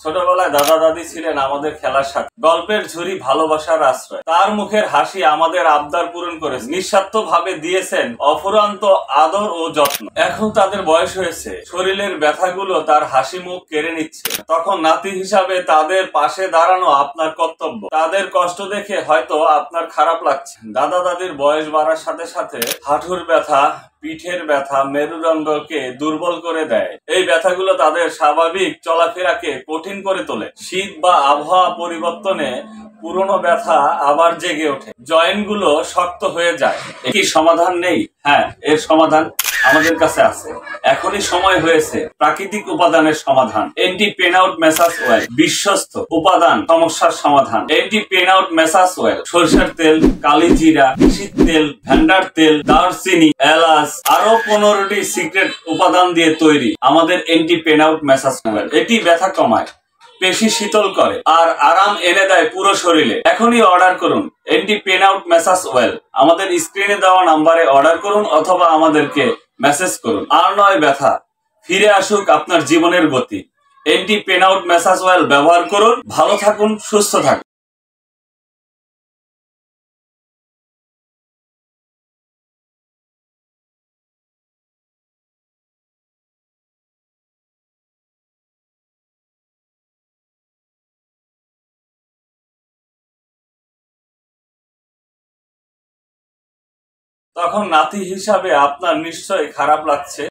ছোটবেলায় দাদা দাদি ছিলেন আমাদের খেলার সাথে, গল্পের ঝুড়ি, ভালোবাসার আশ্রয়। তার মুখের হাসি আমাদের আবদার পূরণ করেছে, নিঃস্বার্থ ভাবে দিয়েছেন অফুরন্ত আদর ও যত্ন। এখন তাদের বয়স হয়েছে, শরীরের ব্যথাগুলো তার হাসি মুখ কেড়ে নিচ্ছে। তখন নাতি হিসাবে তাদের পাশে দাঁড়ানো আপনার কর্তব্য। তাদের কষ্ট দেখে হয়তো আপনার খারাপ লাগছে। দাদা দাদির বয়স বাড়ার সাথে সাথে হাঁটুর ব্যথা, পিঠের ব্যথা মেরুদণ্ডকে দুর্বল করে দেয়। এই ব্যথাগুলো তাদের স্বাভাবিক চলাফেরাকে কঠিন করে তোলে। শীত বা আবহাওয়া পরিবর্তনে পুরনো ব্যথা আবার জেগে ওঠে, জয়েন্টগুলো শক্ত হয়ে যায়। কি সমাধান নেই? হ্যাঁ, এর সমাধান আমাদের কাছে আছে। এখনই সময় হয়েছে প্রাকৃতিক উপাদানের সমাধান। Anti pain out massage oil, বিশ্বস্ত উপাদান, সমস্যার সমাধান। Anti pain out massage oil সরিষার তেল, কালিজিরা, তিসির তেল, ভ্যান্ডার তেল, দারচিনি, এলাচ আরো 15টি সিক্রেট উপাদান দিয়ে তৈরি আমাদের anti pain out massage oil. এটি ব্যথা কমায়, পেশি শীতল করে আর আরাম এনে দেয় পুরো শরীরে। এখনই অর্ডার করুন anti pain out massage oil. আমাদের স্ক্রিনে দেওয়া নাম্বারে অর্ডার করুন অথবা আমাদেরকে মেসেজ করুন। আর নয় ব্যথা, ফিরে আসুক আপনার জীবনের গতি। Anti pain out massage oil ব্যবহার করুন। ভালো থাকুন, সুস্থ থাকুন। তখন নাতি হিসাবে আপনার নিশ্চয়ই খারাপ লাগছে।